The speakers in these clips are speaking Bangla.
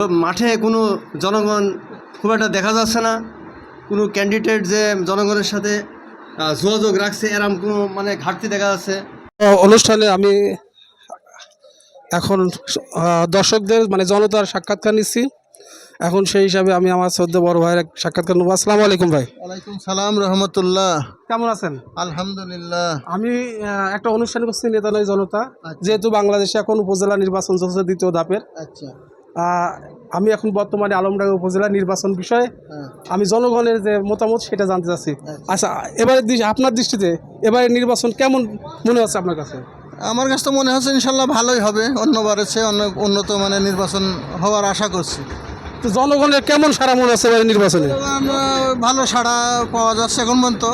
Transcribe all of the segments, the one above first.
তো মাঠে কোনো জনগণ খুব একটা দেখা যাচ্ছে না। কোনো ক্যান্ডিডেট যে জনগণের সাথে যোগাযোগ রাখছে এরকম কোনো মানে ঘাটতি দেখা যাচ্ছে। অনুষ্ঠানে আমি এখন দর্শকদের মানে জনতার সাক্ষাৎকার নিচ্ছি। এখন সেই হিসাবে আমি আমার শ্রদ্ধা বড় ভাইয়ের এক সাক্ষাৎকার নেবো। আসসালামু আলাইকুম ভাই। ওয়ালাইকুম সালাম রহমতুল্লাহ। কেমন আছেন? আলহামদুলিল্লাহ। আমি একটা অনুষ্ঠান করছি নেতালয় জনতা, যেহেতু বাংলাদেশে এখন উপজেলা নির্বাচন চলছে দ্বিতীয় ধাপের। আচ্ছা, আমি এখন বর্তমানে আলমডাঙ্গা উপজেলা নির্বাচন বিষয়ে আমি জনগণের যে মতামত সেটা জানতে চাচ্ছি। আচ্ছা, এবারে আপনার দৃষ্টিতে এবারে নির্বাচন কেমন মনে হচ্ছে আপনার কাছে? আমার কাছে তো মনে হচ্ছে ইনশাল্লাহ ভালোই হবে, অন্যবারের চেয়ে অনেক উন্নত মানের নির্বাচন হওয়ার আশা করছি। তো জনগণের কেমন সারা মনে হচ্ছে এবারে নির্বাচনে? ভালো সাড়া পাওয়া যাচ্ছে এখন পর্যন্ত,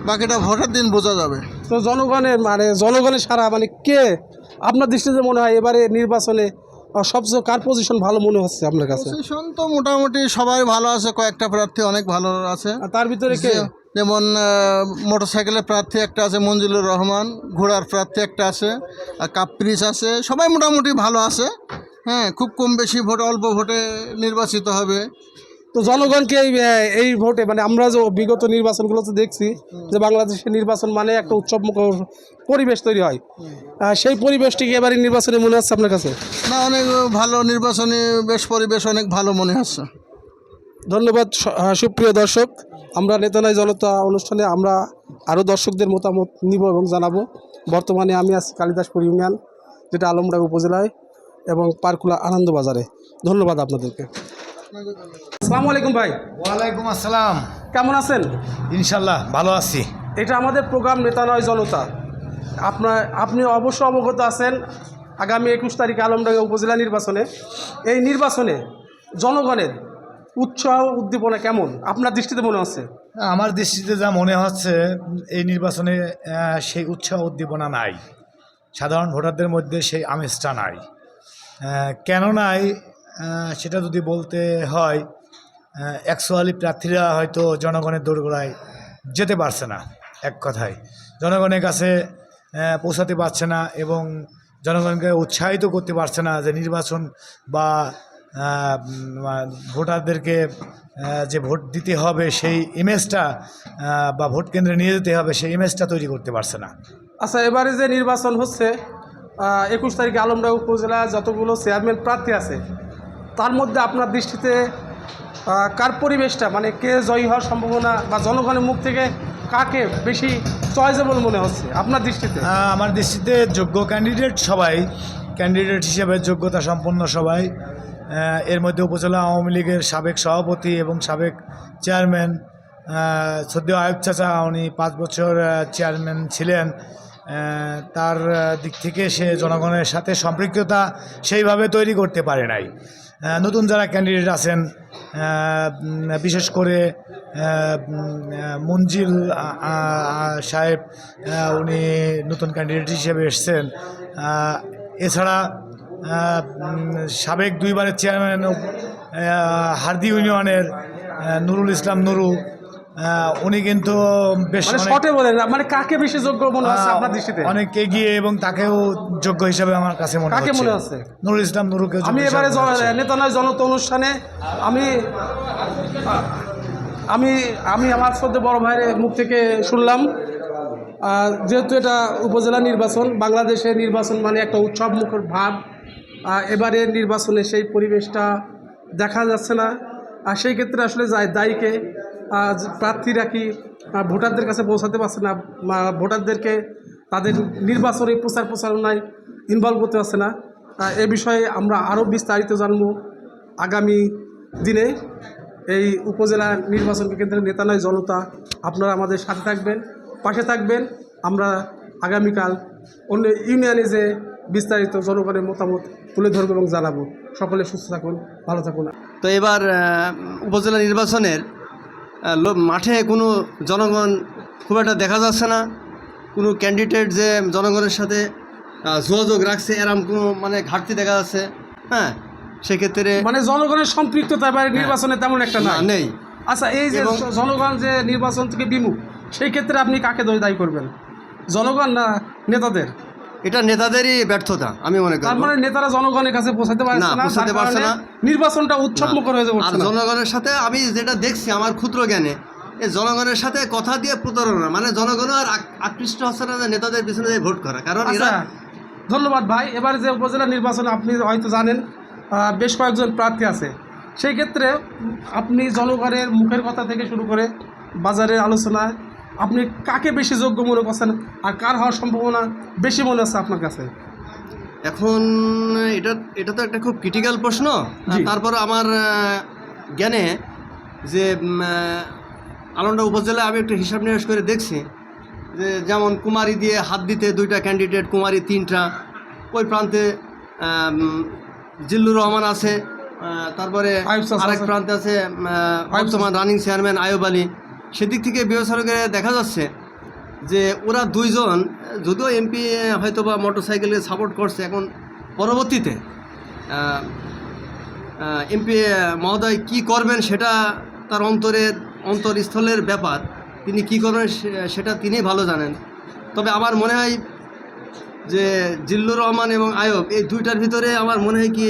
বাকিটা ভোটের দিন বোঝা যাবে। তো জনগণের সারা মানে কে আপনার দৃষ্টিতে মনে হয় এবারে নির্বাচনে সবচেয়ে কার পজিশন ভালো মনে হচ্ছে আপনার কাছে? পজিশন তো মোটামুটি সবাই ভালো আছে, কয়েকটা প্রার্থী অনেক ভালো আছে। আর তার ভিতরে কে? যেমন মোটরসাইকেলের প্রার্থী একটা আছে মঞ্জুরুর রহমান, ঘোড়ার প্রার্থী একটা আছে, আর কাপ্রিস আছে, সবাই মোটামুটি ভালো আছে। হ্যাঁ, খুব কম বেশি ভোট, অল্প ভোটে নির্বাচিত হবে। তো জনগণকে এই ভোটে মানে আমরা যে বিগত নির্বাচনগুলোতে দেখছি যে বাংলাদেশের নির্বাচন মানে একটা উৎসবমুখর পরিবেশ তৈরি হয়, সেই পরিবেশটিকে এবারে নির্বাচনে মনে হচ্ছে আপনার কাছে? না, অনেক ভালো নির্বাচনী পরিবেশ অনেক ভালো মনে হচ্ছে। ধন্যবাদ। সুপ্রিয় দর্শক, আমরা নেতালয় জনতা অনুষ্ঠানে আমরা আরও দর্শকদের মতামত নিব এবং জানাবো। বর্তমানে আমি আছি কালিদাসপুর ইউনিয়ন, যেটা আলমডাঙ্গা উপজেলায়, এবং পারকুলা আনন্দবাজারে। ধন্যবাদ আপনাদেরকে। আসসালামু আলাইকুম ভাই। ওয়ালাইকুম আসসালাম। কেমন আছেন? ইনশাল্লাহ ভালো আছি। এটা আমাদের প্রোগ্রাম নেতালয় জনতা। আপনি অবশ্য অবগত আছেন আগামী 21 তারিখে আলমডাঙ্গা উপজেলা নির্বাচনে, এই নির্বাচনে জনগণের উৎসাহ উদ্দীপনা কেমন আপনার দৃষ্টিতে মনে হচ্ছে? আমার দৃষ্টিতে যা মনে হচ্ছে এই নির্বাচনে সেই উৎসাহ উদ্দীপনা নাই, সাধারণ ভোটারদের মধ্যে সেই আমেজটা নাই। কেন নাই সেটা যদি বলতে হয়, অ্যাকচুয়ালি প্রার্থীরা হয়তো জনগণের দোরগোড়ায় যেতে পারছে না, এক কথায় জনগণের কাছে পৌঁছাতে পারছে না এবং জনগণকে উৎসাহিত করতে পারছে না যে নির্বাচন বা ভোটারদেরকে যে ভোট দিতে হবে সেই ইমেজটা বা ভোট কেন্দ্রে নিয়ে যেতে হবে সেই ইমেজটা তৈরি করতে পারছে না। আচ্ছা, এবারে যে নির্বাচন হচ্ছে 21 তারিখে আলমডাঙ্গা উপজেলা যতগুলো চেয়ারম্যান প্রার্থী আছে তার মধ্যে আপনার দৃষ্টিতে কার পরিবেশটা মানে কে জয়ী হওয়ার সম্ভাবনা বা জনগণের মুখ থেকে কাকে বেশি চয়েজেবল মনে হচ্ছে আপনার দৃষ্টিতে? আমার দৃষ্টিতে যোগ্য ক্যান্ডিডেট সবাই, ক্যান্ডিডেট হিসেবে যোগ্যতা সম্পন্ন সবাই। এর মধ্যে উপজেলা আওয়ামী লীগের সাবেক সভাপতি এবং সাবেক চেয়ারম্যান শ্রদ্ধেয় আয়ুব চাচা, উনি 5 বছর চেয়ারম্যান ছিলেন। তার দিক থেকে সে জনগণের সাথে সম্পৃক্ততা সেইভাবে তৈরি করতে পারে নাই। নতুন যারা ক্যান্ডিডেট আছেন, বিশেষ করে মঞ্জিল সাহেব, উনি নতুন ক্যান্ডিডেট হিসেবে এসছেন। এছাড়া সাবেক 2 বারের চেয়ারম্যান হার্দি ইউনিয়নের নুরুল ইসলাম নুরু, উনি কিন্তু বেশ মানে কাকে বেশি যোগ্য মনে হচ্ছে আপনার দৃষ্টিতে? অনেক এগিয়ে এবং তাকেও যোগ্য হিসেবে আমার কাছে মনে হচ্ছে নুরুল ইসলাম নুরুকে। আমি এবারে নেতালয় জনতা অনুষ্ঠানে আমি আমার শ্রদ্ধেয় বড় ভাইয়ের মুখ থেকে শুনলাম, যেহেতু এটা উপজেলা নির্বাচন, বাংলাদেশের নির্বাচন মানে একটা উৎসবমুখর ভাব, এবারে নির্বাচনে সেই পরিবেশটা দেখা যাচ্ছে না। আর সেই ক্ষেত্রে আসলে দায়ীকে প্রার্থীরা কি ভোটারদের কাছে পৌঁছাতে পারছে না, ভোটারদেরকে তাদের নির্বাচনী প্রচারণায় ইনভলভ করতে পারছে না। এ বিষয়ে আমরা আরও বিস্তারিত জানব আগামী দিনে। এই উপজেলা নির্বাচনকে কেন্দ্রে নেতালয় জনতা আপনারা আমাদের সাথে থাকবেন, পাশে থাকবেন। আমরা আগামীকাল অন্য ইউনিয়নে যে বিস্তারিত জনগণের মতামত তুলে ধরবো এবং জানাবো। সকলে সুস্থ থাকুন, ভালো থাকুন। তো এবার উপজেলা নির্বাচনের মাঠে কোনো জনগণ খুব একটা দেখা যাচ্ছে না। কোনো ক্যান্ডিডেট যে জনগণের সাথে যোগাযোগ রাখছে এরকম কোনো মানে ঘাটতি দেখা যাচ্ছে। হ্যাঁ, সেক্ষেত্রে মানে জনগণের সম্পৃক্ততা এবারে নির্বাচনে তেমন একটা নেই। আচ্ছা, এই যে জনগণ যে নির্বাচন থেকে বিমুখ, সেই ক্ষেত্রে আপনি কাকে দায়ী করবেন, জনগণ না নেতাদের? এটা নেতাদেরই ব্যর্থতা আমি মনে তার করি। মানে নেতারা জনগণের কাছে পৌঁছাতে পারছে না, না, পৌঁছাতে যার পারছে কারণে না। নির্বাচনটা উৎসবমুখর হয়ে আর যাচ্ছে না। জনগণের সাথে আমি যেটা দেখছি আমার ক্ষুদ্র জ্ঞানে, এই জনগণের সাথে কথা দিয়ে প্রতারণা, মানে জনগণ আর আকৃষ্ট হচ্ছে না যে নেতাদের পিছনে যে ভোট করা, কারণ আচ্ছা, এরা ধন্যবাদ ভাই। এবার যে উপজেলা নির্বাচন আপনি হয়তো জানেন বেশ কয়েকজন প্রার্থী আছে, সেই ক্ষেত্রে আপনি জনগণের মুখের কথা থেকে শুরু করে বাজারের আলোচনায় আপনি কাকে বেশি যোগ্য মনে করছেন আর কার হওয়ার সম্ভাবনা বেশি মনে হচ্ছে আপনার কাছে? এখন এটা তো একটা খুব ক্রিটিক্যাল প্রশ্ন। জি। তারপর আমার জ্ঞানে যে আলমডাঙ্গা উপজেলায় আমি একটু হিসাব নিকাশ করে দেখছি যে যেমন কুমারী দিয়ে হাত দিতে 2টা ক্যান্ডিডেট, কুমারী 3টা, ওই প্রান্তে জিল্লুর রহমান আছে, তারপরে আইয়ুব চাচা আরেক আছে। প্রান্তে আছে বর্তমান রানিং চেয়ারম্যান আয়ুব আলী। সেদিক থেকে বিবেচনা করে দেখা যাচ্ছে যে ওরা দুইজন যদিও এমপি হয়তো বা মোটরসাইকেলকে সাপোর্ট করছে, এখন পরবর্তীতে এমপি মহোদয় কি করবেন সেটা তার অন্তরস্থলের ব্যাপার, তিনি কি করবেন সেটা তিনিই ভালো জানেন। তবে আমার মনে হয় যে জিল্লুর রহমান এবং আয়ব এই দুইটার ভিতরে আমার মনে হয় কি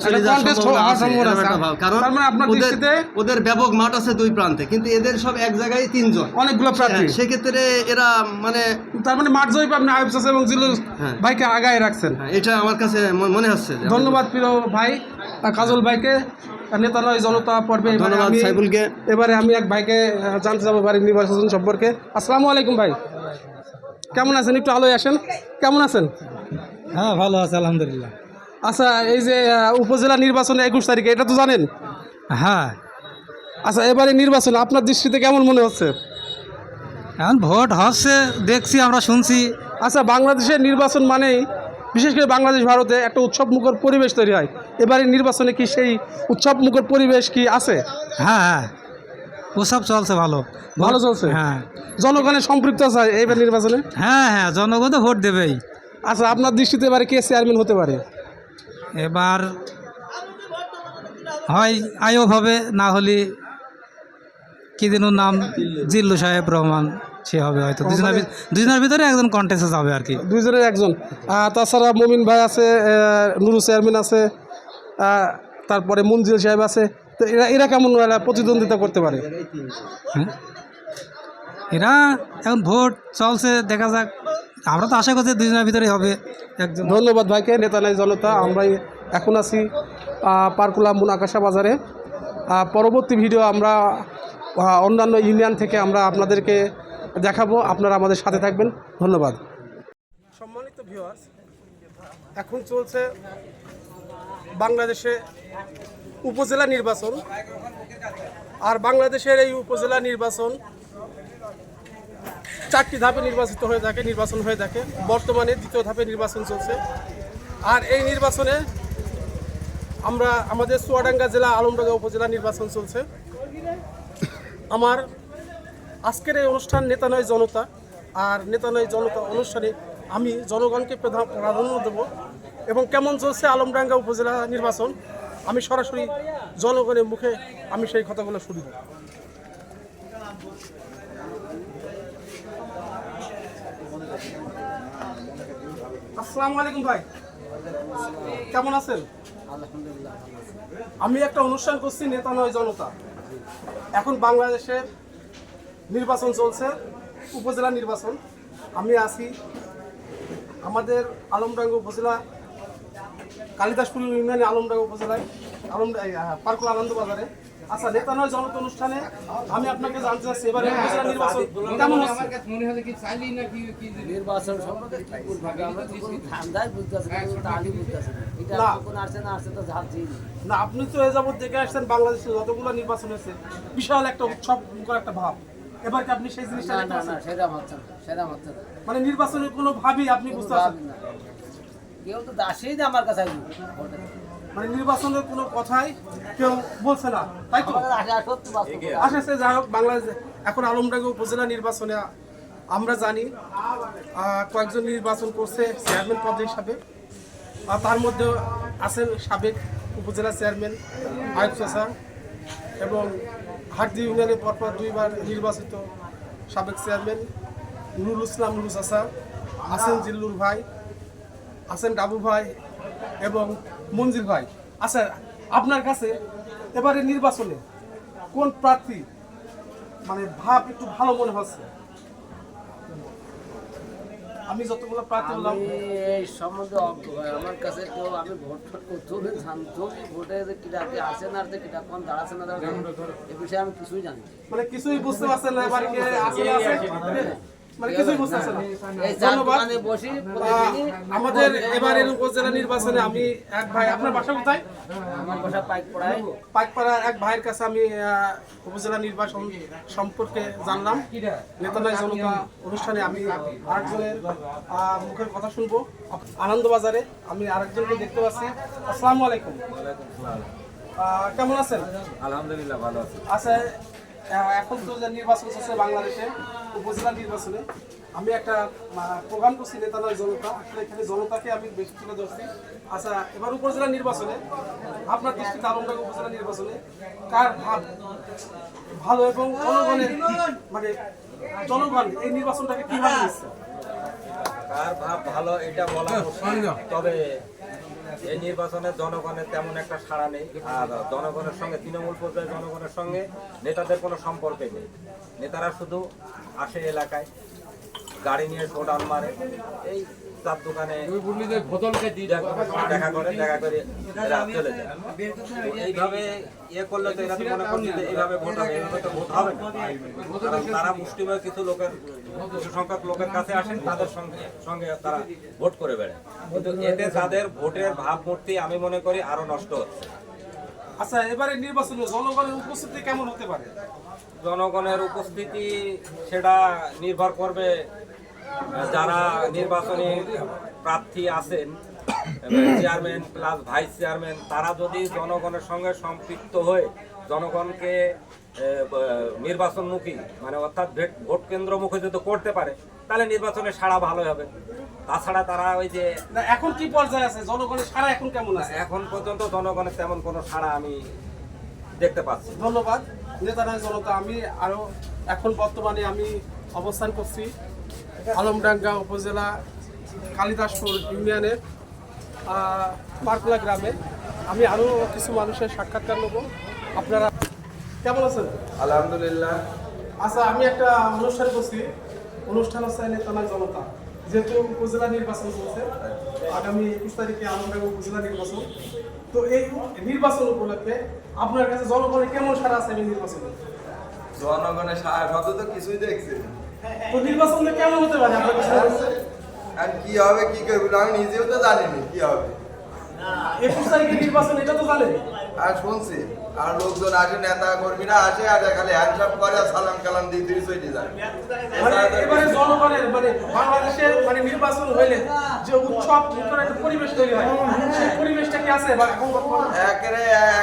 চলে যাওয়ার contest সম্ভাবনা হওয়ার আছে, সম্ভাবনা এরকম আছে। একটা ভাব। কারণ তার মানে আপনার ওদের দৃষ্টিতে- ওদের ব্যাপক মাঠ আছে দুই প্রান্তে, কিন্তু এদের সব এক জায়গায় 3 জন অনেকগুলো প্রার্থী। সেক্ষেত্রে এরা মানে তার মানে মাঠ জয়ী আপনি আইয়ুব চাচা এবং জিল্লুর হ্যাঁ। ভাইকে আগায় রাখছেন। এটা আমার কাছে মনে হচ্ছে যে ধন্যবাদ প্রিয় ভাই কাজল ভাইকে, নেতা নয় জনতা পর্বে। এবারে ধন্যবাদ আমি- সাইফুলকে। এবারে আমি এক ভাইকে জানতে যাবো বাড়ির নির্বাচন সম্পর্কে। আসসালামু আলাইকুম ভাই, কেমন আছেন? একটু আলোয় আসেন, কেমন আছেন? হ্যাঁ, ভালো আছে আলহামদুলিল্লাহ। আচ্ছা, এই যে উপজেলা নির্বাচন 21 তারিখে, এটা তো জানেন। হ্যাঁ, আচ্ছা, এবারে নির্বাচন আপনার দৃষ্টিতে কেমন মনে হচ্ছে? এখন ভোট হচ্ছে, দেখছি, আমরা শুনছি। আচ্ছা, বাংলাদেশের নির্বাচন মানেই বিশেষ করে বাংলাদেশ ভারতে একটা উৎসবমুখর পরিবেশ তৈরি হয়। এবারে নির্বাচনে কি সেই উৎসবমুখর পরিবেশ কি আছে? হ্যাঁ হ্যাঁ, ওসব চলছে ভালো। ভালো চলছে? হ্যাঁ জনগণের সম্পৃক্ত আছে এইবার নির্বাচনে? হ্যাঁ হ্যাঁ, জনগণ তো ভোট দেবেই। আচ্ছা, আপনার দৃষ্টিতে এবারে কে চেয়ারম্যান হতে পারে? এবার হয় আয়ব হবে, না হলে কি যেন নাম, জিল্লু সাহেব রহমান, সে হবে হয়তো। দুজনের ভিতরে একজন কন্টেস্টে যাবে আর কি। দুইজনের একজন। তাছাড়া মমিন ভাই আছে, নুরু চেয়ারম্যান আছে, তারপরে মঞ্জিল সাহেব আছে। তো এরা কেমন প্রতিদ্বন্দ্বিতা করতে পারে? হ্যাঁ, এরা এখন ভোট চলছে, দেখা যাক। আমরা তো আশা করছি দুজনের ভিতরেই হবে একজন। ধন্যবাদ ভাইকে, নেতা নাই জনতা। আমরা এখন আছি পারকুলা মুনাকাশা বাজারে। পরবর্তী ভিডিও আমরা অন্যান্য ইউনিয়ন থেকে আমরা আপনাদেরকে দেখাবো, আপনারা আমাদের সাথে থাকবেন। ধন্যবাদ। সম্মানিত ভিউয়ার্স, এখন চলছে বাংলাদেশে উপজেলা নির্বাচন। আর বাংলাদেশের এই উপজেলা নির্বাচন 4টি ধাপে নির্বাচন হয়ে থাকে। বর্তমানে 2য় ধাপে নির্বাচন চলছে। আর এই নির্বাচনে আমাদের চুয়াডাঙ্গা জেলা আলমডাঙ্গা উপজেলা নির্বাচন চলছে। আমার আজকের এই অনুষ্ঠান নেতা নয় জনতা। আর নেতা নয় জনতা অনুষ্ঠানে আমি জনগণকে প্রাধান্য দেব এবং কেমন চলছে আলমডাঙ্গা উপজেলা নির্বাচন আমি সরাসরি জনগণের মুখে আমি সেই কথাগুলো শুনব। আসসালামু আলাইকুম ভাই, কেমন আছেন? আমি একটা অনুষ্ঠান করছি নেতা নয় জনতা। এখন বাংলাদেশের নির্বাচন চলছে, উপজেলা নির্বাচন। আমি আছি আমাদের আলমডাঙ্গা উপজেলা কালিদাসপুর ইউনিয়নে আলমডাঙ্গা উপজেলায় পার্কুলা আনন্দ বাজারে। আচ্ছা, নেতা নয় জনতা অনুষ্ঠানে আমি আপনাকে জানতে চাচ্ছি এবারে উপজেলা নির্বাচন কেমন হচ্ছে? নির্বাচন সম্পর্কে কি বলবো? আমরা তো কোনো ঠান্ডায় বুঝতেছি না, কোনো তালই বুঝতেছি না। এটা না। কোন আসছে না আসছে তো ঝাড়ছি না, আপনি তো এ যাবৎ দেখে আসছেন বাংলাদেশে যতগুলো নির্বাচন হয়েছে, বিশাল একটা উৎসব একটা ভাব। এবার কি আপনি সেই জিনিসটা না দেখতে না না, পাচ্ছেন? সেটা হচ্ছে না, সেটা হচ্ছে না, মানে নির্বাচনের কোনো ভাবই আপনি বুঝতে কোনো পারছেন ভাবই না। কেউ তো আসেই না আমার কাছে আইবো। মানে নির্বাচনের কোনো কথাই কেউ বলছে না, তাই তো? আমার কাছে আসা সত্যি বাস্তব। আসে যাই হোক, বাংলাদেশ এখন আলমডাঙ্গা উপজেলা নির্বাচনে আমরা জানি কয়েকজন নির্বাচন করছে চেয়ারম্যান পদে হিসাবে। আর তার মধ্যে আছেন সাবেক উপজেলা চেয়ারম্যান আয়ুব চাচা এবং হাটদি ইউনিয়নে পরপর 2বার নির্বাচিত সাবেক চেয়ারম্যান নুরুল ইসলাম নুরু চাচা, আছেন জিল্লুর ভাই, আছেন ডাবু ভাই এবং মঞ্জির ভাই। আচ্ছা, আপনার কাছে এবারে নির্বাচনে কোন প্রার্থী মানে ভাব একটু ভালো মনে হচ্ছে? আমি যতগুলো প্রার্থী বললাম, আমি এই সম্বন্ধে অজ্ঞ ভাই। আমার কাছে তো আমি ভোট করতে জানতো ভোটে যে কিটা কি আছে না যে কিটা কোন দাঁড়াচ্ছে না দাঁড়াচ্ছে এ বিষয়ে আমি কিছুই জানি না। মানে কিছুই বুঝতে পারছেন না এবারে কে আছে না আছে, মানে কিছুই বুঝতে পারছেন না। এই চার ধন্যবাদ। দোকানে বসি প্রতিদিনই আমাদের এবারের উপজেলা নির্বাচনে আমি এক ভাই, আপনার বাসা কোথায়? আমার বাসা পাইক পড়ায়। পাইকপাড়ার এক ভাইয়ের কাছে আমি উপজেলা নির্বাচন সম্পর্কে জানলাম। নেতানাই জনতা অনুষ্ঠানে আমি আরেকজনের মুখের কথা শুনবো। আনন্দবাজারে আমি আরেকজনকে দেখতে পাচ্ছি। আসসালামু আলাইকুম। কেমন আছেন? আলহামদুলিল্লাহ ভালো আছি। আচ্ছা, এখন তো যে নির্বাচন চলছে বাংলাদেশে, উপজেলা নির্বাচনে আমি একটা প্রোগ্রাম করছি নেতানাই জনতা। আসলে এখানে জনতাকে আমি বেশি তুলে ধরছি। আচ্ছা, এবার উপজেলা নির্বাচনে আপনার দৃষ্টিতে আলমডাঙ্গা উপজেলা নির্বাচনে কার ভাব ভালো এবং জনগণের মানে জনগণ এই নির্বাচনটাকে কিভাবে নিচ্ছে? কার ভাব ভালো এটা বলা মুশকিল, তবে এই নির্বাচনে জনগণের তেমন একটা সাড়া নেই। আর জনগণের সঙ্গে তৃণমূল পর্যায়ে জনগণের সঙ্গে নেতাদের কোনো সম্পর্কে নেই। নেতারা শুধু আসে এলাকায়, গাড়ি নিয়ে শোডাউন মারে, এই চার দোকানে দেখা করে এরা চলে যায়। তো এইভাবে করলে তো এরা তো মনে করছে যে এইভাবে ভোট হবে, এইভাবে তো ভোট হবে না। কারণ তারা মুষ্টিমেয় কিছু সংখ্যক লোকের কাছে আসেন, তাদের সঙ্গে তারা ভোট করে বেড়ায়। কিন্তু এতে তাদের ভোটের ভাবমূর্তি আমি মনে করি আরো নষ্ট হচ্ছে। আচ্ছা, এবারে নির্বাচনে জনগণের উপস্থিতি কেমন হতে পারে? জনগণের উপস্থিতি সেটা নির্ভর করবে যারা নির্বাচনী প্রার্থী আছেন, চেয়ারম্যান প্লাস ভাইস চেয়ারম্যান, তারা যদি জনগণের সঙ্গে সম্পৃক্ত হয়ে জনগণকে নির্বাচনমুখী মানে অর্থাৎ ভোট কেন্দ্রমুখী যদি করতে পারে তাহলে নির্বাচনে সাড়া ভালো হবে। তাছাড়া তারা ওই যে না, এখন কি পর্যায়ে আছে জনগণের সারা এখন কেমন আছে? এখন পর্যন্ত জনগণের তেমন কোনো সাড়া আমি দেখতে পাচ্ছি। ধন্যবাদ নেতানাই জনতা। আমি আরো এখন বর্তমানে আমি অবস্থান করছি আলমডাঙ্গা উপজেলা কালিদাসপুর ইউনিয়নের পারকুলা গ্রামে। আমি আরো কিছু মানুষের সাক্ষাৎকার নেব। আপনারা কেমন আছেন? আলহামদুলিল্লাহ। আচ্ছা, আমি একটা অনুষ্ঠান করছি, অনুষ্ঠান হচ্ছে নেতানাই জনতা। যেহেতু উপজেলা নির্বাচন চলছে, আগামী 21 তারিখে আলমডাঙ্গা উপজেলা নির্বাচন, তো এই নির্বাচন উপলক্ষে আপনার কাছে জনগণের কেমন সারা আছে এই নির্বাচনে? জনগণের সাহায্য তো কিছুই দেখছে, তো নির্বাচনটা কেমন হতে পারে আপনার কাছে? আর কি হবে কি করবে আমি নিজেও তো জানিনি কি হবে। 21 তারিখে নির্বাচন, এটা তো জানেন। আর শুনছি আর লোকজন আসে, নেতা কর্মীরা আসে আর খালি হ্যান্ডসাপ করে আর সালাম কালাম দিয়ে দিয়ে চলে যায়। মানে এবারে জনগণের মানে বাংলাদেশের মানে নির্বাচন হইলে যে উৎসব মুখর একটা পরিবেশ তৈরি হয়, সেই পরিবেশটা কি আছে? বা এখন বর্তমানে একেবারে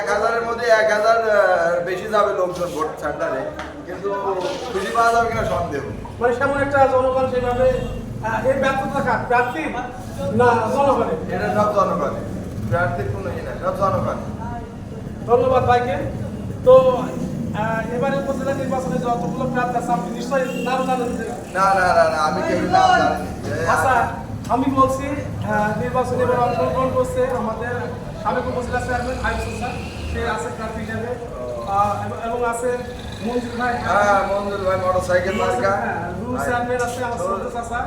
1000-এর মধ্যে 1000 বেশি যাবে লোকজন ভোট সেন্টারে, কিন্তু খুঁজে পাওয়া যাবে কিনা সন্দেহ। মানে সেমন একটা জনগণ সেভাবে এই ব্যর্থতা কার প্রার্থী না জনগণের? এটা সব জনগণের, প্রার্থীর কোনো ইয়ে না, সব জনগণ। ধন্যবাদ ভাইকে। তো এবারে উপজেলা নির্বাচনে যতগুলো প্রার্থী আছে আপনি নিশ্চয়ই নাম জানেন। না না না না আমি কেউ নাম জানি না। আচ্ছা, আমি বলছি নির্বাচনে এবার অংশগ্রহণ করছে আমাদের সাবেক উপজেলা চেয়ারম্যান আইসুল স্যার, সে আছে প্রার্থী হিসেবে, এবং আছে মঞ্জুর ভাই, হ্যাঁ মঞ্জুর ভাই মোটরসাইকেল মার্কা, রুল চেয়ারম্যান আছে আমার ছোট চাচা,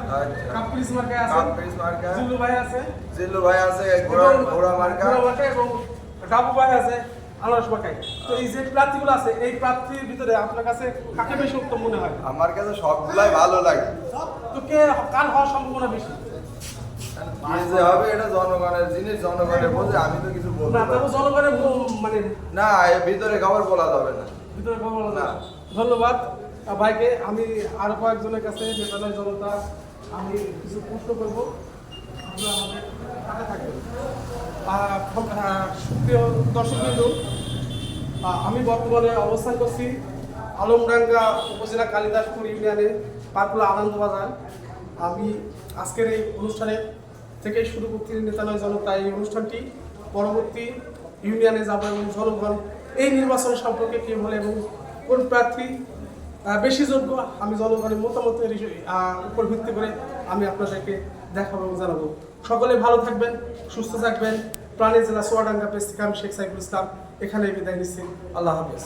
কাপ্রিস মার্কা আছে, কাপ্রিস মার্কা, জিল্লু ভাই আছে, জিল্লু ভাই আছে, ঘোড়া মার্কা, এবং ডাবু ভাই আছে আনারস মার্কায়। তো এই যে প্রার্থীগুলো আছে, এই প্রার্থীর ভিতরে আপনার কাছে কাকে বেশি উত্তম মনে হয়? আমার কাছে সবগুলাই ভালো লাগে। তো কে কার হওয়ার সম্ভাবনা বেশি? কি যে হবে এটা জনগণের জিনিস, জনগণের বোঝে, আমি তো কিছু বলবো না, না। তবু জনগণের মানে না এর ভিতরে খবর বলা যাবে না। ভিতরে খবর না। না। ধন্যবাদ ভাইকে। আমি আরো কয়েকজনের কাছে নেতানাই জনতা আমি কিছু প্রশ্ন করবো, আপনারা আমাদের সাথে থাকবেন। প্রিয় দর্শকবৃন্দ, আমি বর্তমানে অবস্থান করছি আলমডাঙ্গা উপজেলা কালিদাসপুর ইউনিয়নের পারকুলা আনন্দবাজার। আমি আজকের এই অনুষ্ঠানে থেকে শুরু করছি নেতানাই জনতা এই অনুষ্ঠানটি। পরবর্তী ইউনিয়নে যাব এবং জনগণ এই নির্বাচন সম্পর্কে কী বলে এবং কোন প্রার্থী বেশি যোগ্য, আমি জনগণের মতামতের উপর ভিত্তি করে আমি আপনাদেরকে দেখাবো এবং জানাবো। সকলে ভালো থাকবেন, সুস্থ থাকবেন। প্রাণী জেলা চুয়াডাঙ্গা পেজ থেকে আমি শেখ সাইফুল ইসলাম এখানে বিদায় নিচ্ছি। আল্লাহ হাফেজ।